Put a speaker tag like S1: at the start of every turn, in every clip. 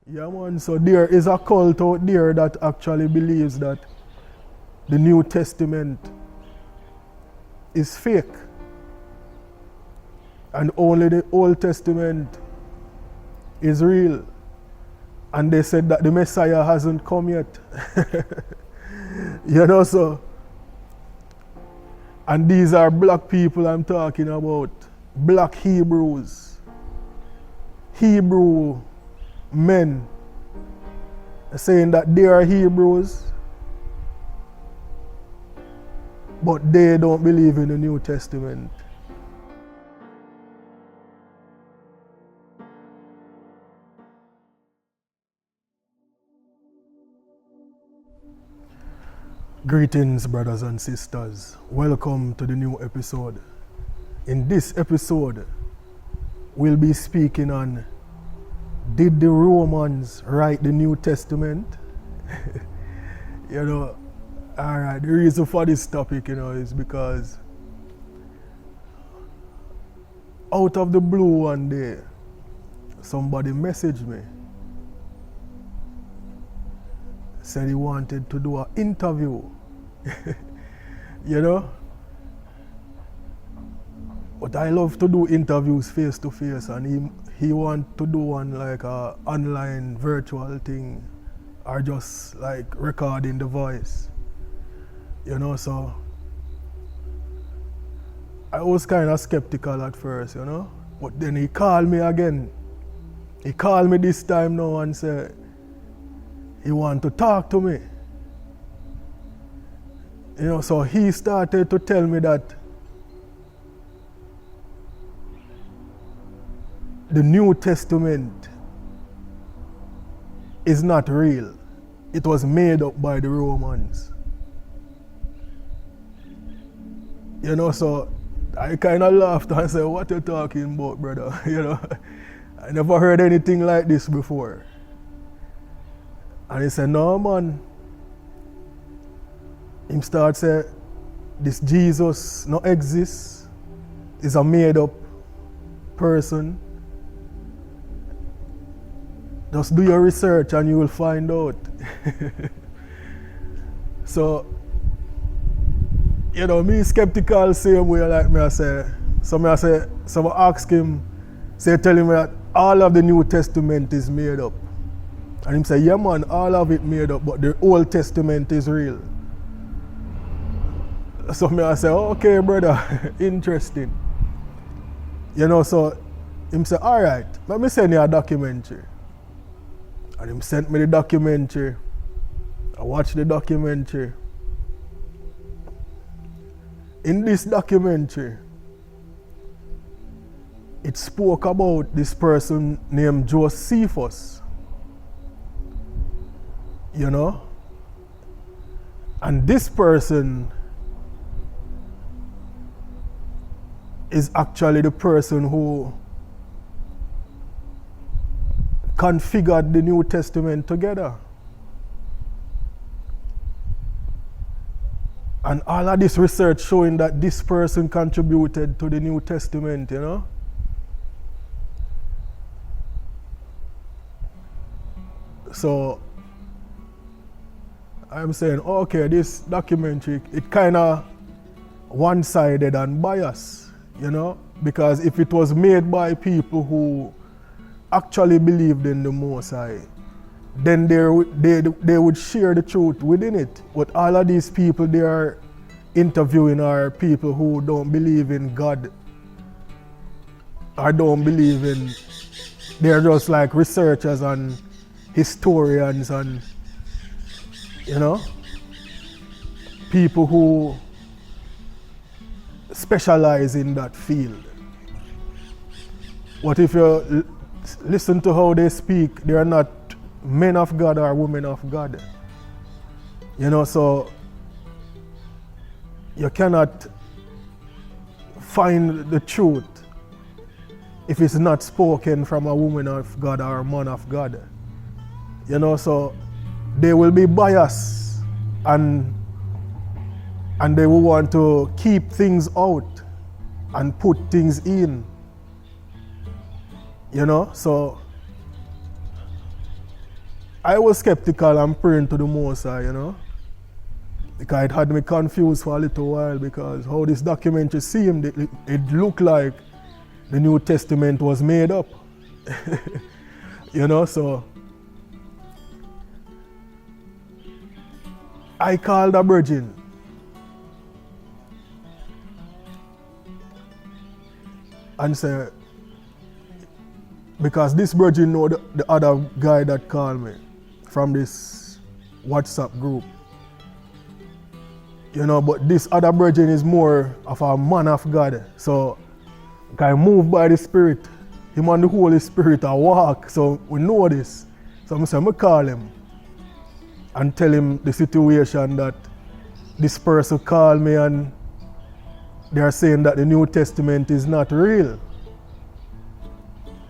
S1: Yeah, man, so there is a cult out there that actually believes that the New Testament is fake and only the Old Testament is real. And they said that the Messiah hasn't come yet. So. And these are black people I'm talking about. Black Hebrews. Hebrew men saying that they are Hebrews, but they don't believe in the New Testament. Greetings, brothers and sisters. Welcome to the new episode. In this episode, we'll be speaking on, did the Romans write the New Testament? Alright, the reason for this topic, is because out of the blue one day, somebody messaged me. Said he wanted to do an interview. But I love to do interviews face to face, and he want to do one like a online virtual thing, or just like recording the voice. So I was kind of skeptical at first, but then he called me again. He called me this time now and said he want to talk to me. So he started to tell me that the New Testament is not real. It was made up by the Romans. So I kind of laughed and said, what you talking about, brother? I never heard anything like this before. And he said, no, man. Him start say, this Jesus no exists. Is a made up person. Just do your research and you will find out. So, me skeptical same way like me I say. So I ask him, tell him that all of the New Testament is made up. And him say, yeah man, all of it made up, but the Old Testament is real. So I say, okay brother, interesting. So him say, alright, let me send you a documentary. And him sent me the documentary. I watched the documentary. In this documentary, it spoke about this person named Josephus. And this person is actually the person who configured the New Testament together. And all of this research showing that this person contributed to the New Testament, So I'm saying, okay, this documentary, it kind of one-sided and biased, because if it was made by people who actually believed in the Most High, then they would share the truth within it. But all of these people they are interviewing are people who don't believe in God, or don't believe in, they're just like researchers and historians and, people who specialize in that field. But if you listen to how they speak, they are not men of God or women of God. So you cannot find the truth if it's not spoken from a woman of God or a man of God. So they will be biased and they will want to keep things out and put things in. So I was skeptical and praying to the Most High, you know. Because it had me confused for a little while because how this documentary seemed, it looked like the New Testament was made up. You know, so I called a virgin. And said, because this virgin know the other guy that called me from this WhatsApp group. You know, but this other virgin is more of a man of God. So I move by the Spirit. Him and the Holy Spirit are walk. So we know this. So I say, I call him and tell him the situation that this person called me and they are saying that the New Testament is not real.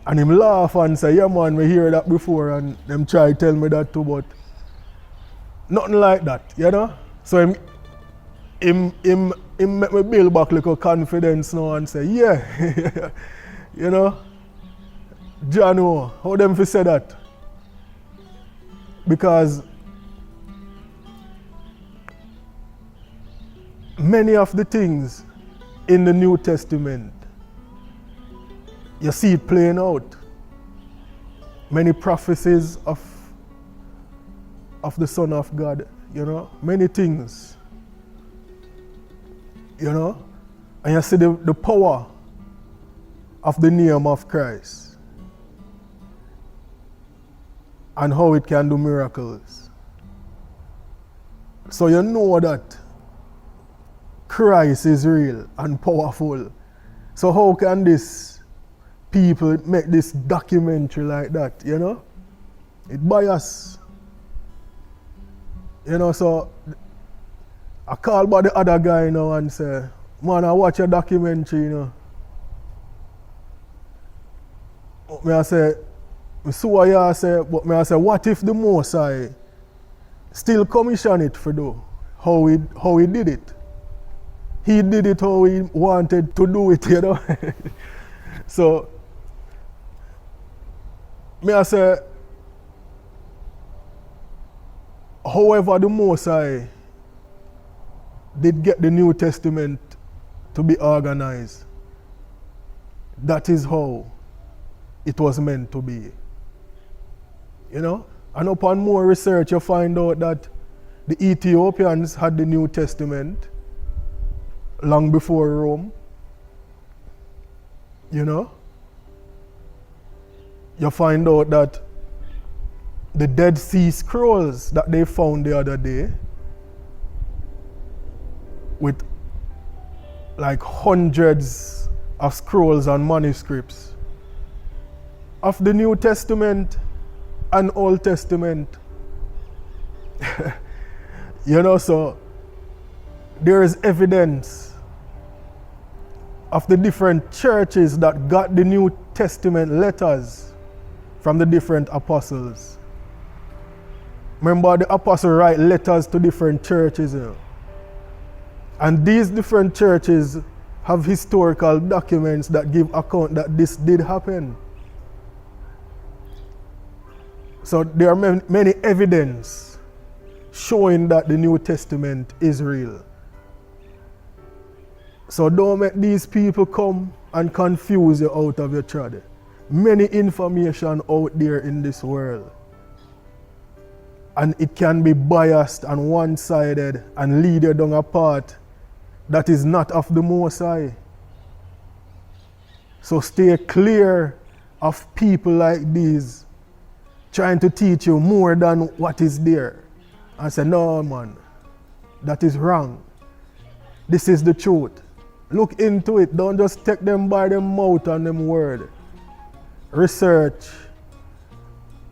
S1: And him laugh and say, yeah man, we hear that before and them try to tell me that too, but nothing like that, you know? So him make me build back like a confidence now and say, yeah, you know? John, how them fi say that? Because many of the things in the New Testament, you see it playing out. Many prophecies of the Son of God, you know, many things, you know, and you see the power of the name of Christ and how it can do miracles. So you know that Christ is real and powerful. So how can this people make this documentary like that, you know? It bias. You know, so I call by the other guy now and say, man, I watch a documentary, you know. I say, but I say, what if the Most High still commission it for do? How he did it? He did it how he wanted to do it, you know. So, I say, however the Most High did get the New Testament to be organized, that is how it was meant to be. You know? And upon more research, you find out that the Ethiopians had the New Testament long before Rome. You know? You find out that the Dead Sea Scrolls that they found the other day, with like hundreds of scrolls and manuscripts of the New Testament and Old Testament. You know, so there is evidence of the different churches that got the New Testament letters from the different apostles. Remember, the apostles write letters to different churches, you know? And these different churches have historical documents that give account that this did happen. So there are many evidence showing that the New Testament is real. So don't make these people come and confuse you out of your trad. Many information out there in this world. And it can be biased and one-sided and lead you down a path that is not of the Most High. So stay clear of people like these trying to teach you more than what is there. And say, no man, that is wrong. This is the truth. Look into it. Don't just take them by their mouth and them word. Research.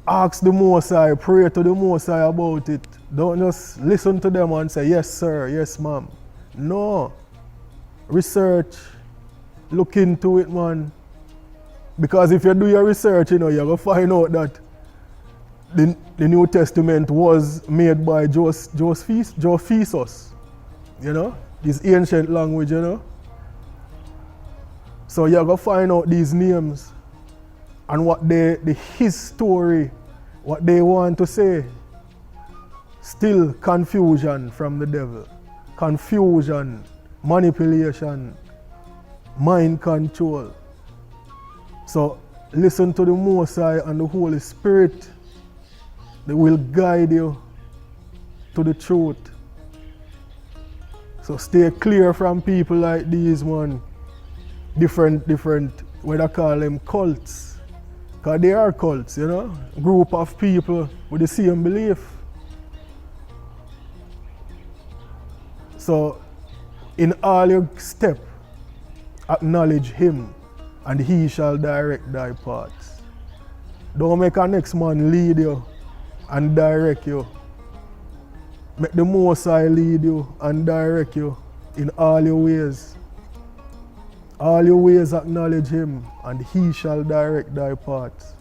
S1: Ask the Most High. Pray to the Most High about it. Don't just listen to them and say, yes sir, yes ma'am. No. Research. Look into it, man. Because if you do your research, you know, you're going to find out that the New Testament was made by Josephus. You know, this ancient language, you know. So you're going to find out these names and what his story what they want to say. Still confusion from the devil. Confusion, manipulation, mind control. So listen to the Most High and the Holy Spirit. They will guide you to the truth. So stay clear from people like these, man. Different, what I call them, cults. Because they are cults, you know. Group of people with the same belief. So in all your step, acknowledge him, and he shall direct thy paths. Don't make a next man lead you and direct you. Make the Most High lead you and direct you in all your ways. All your ways acknowledge him, and he shall direct thy paths.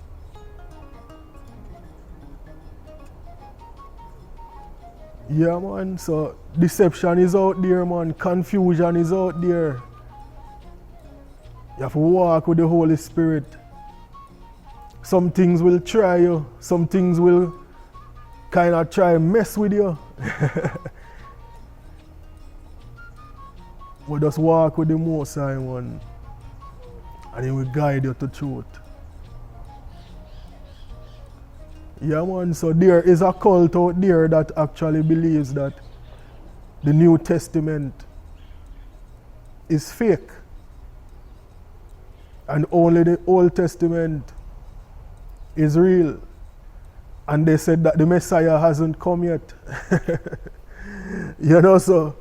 S1: Yeah, man, so deception is out there, man. Confusion is out there. You have to walk with the Holy Spirit. Some things will try you. Some things will kind of try to mess with you. But just walk with the Most High, man. And he will guide you to truth. Yeah, man, so there is a cult out there that actually believes that the New Testament is fake. And only the Old Testament is real. And they said that the Messiah hasn't come yet. You know, so.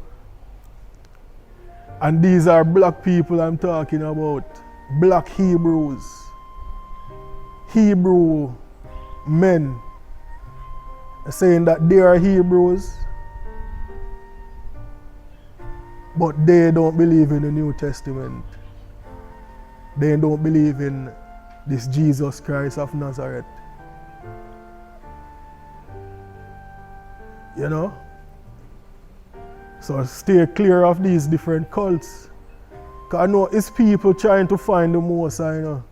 S1: And these are black people I'm talking about. Black Hebrews. Hebrew men saying that they are Hebrews, but they don't believe in the New Testament. They don't believe in this Jesus Christ of Nazareth. You know? So stay clear of these different cults. Because I know it's people trying to find the Most High, you know.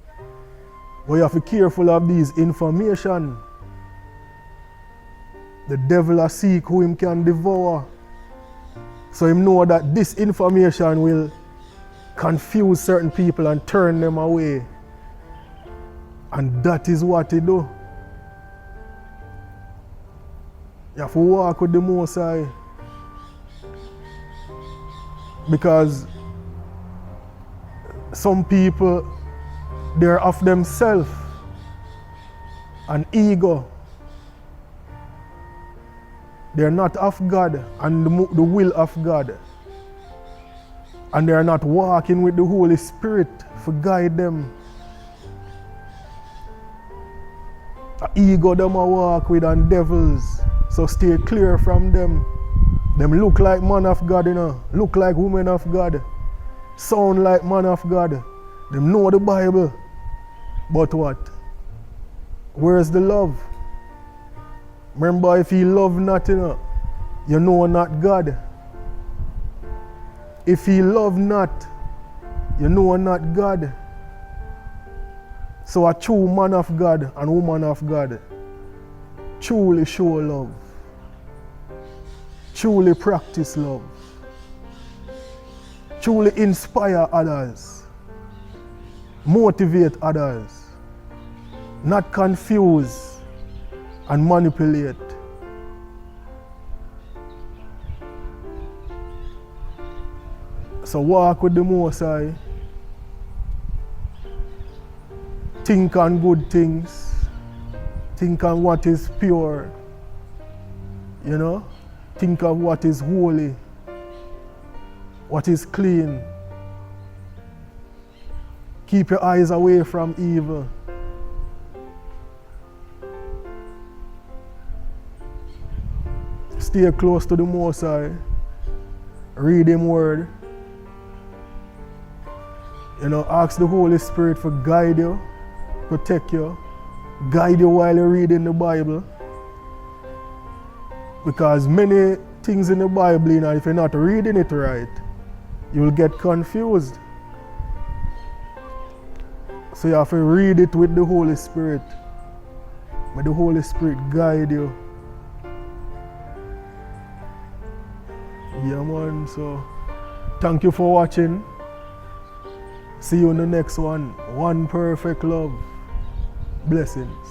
S1: But you have to be careful of these information. The devil will seek who him can devour. So him know that this information will confuse certain people and turn them away. And that is what he do. You have to walk with the Most High. Because some people, they're of themselves, an ego. They're not of God and the will of God. And they're not walking with the Holy Spirit to guide them. An ego them a walk with and devils. So stay clear from them. Them look like man of God, you know. Look like women of God. Sound like man of God. Them know the Bible. But what? Where's the love? Remember, if he love not, you know not God. If he love not, you know not God. So a true man of God and woman of God truly show love. Truly practice love. Truly inspire others. Motivate others. Not confuse and manipulate. So walk with the Most High. Think on good things. Think on what is pure. You know? Think of what is holy. What is clean. Keep your eyes away from evil. Stay close to the Most High. Read Him word. You know, ask the Holy Spirit for guide you, protect you, guide you while you're reading the Bible. Because many things in the Bible, you know, if you're not reading it right, you'll get confused. So you have to read it with the Holy Spirit. May the Holy Spirit guide you. Yeah, man. So, thank you for watching. See you in the next one. One perfect love. Blessings.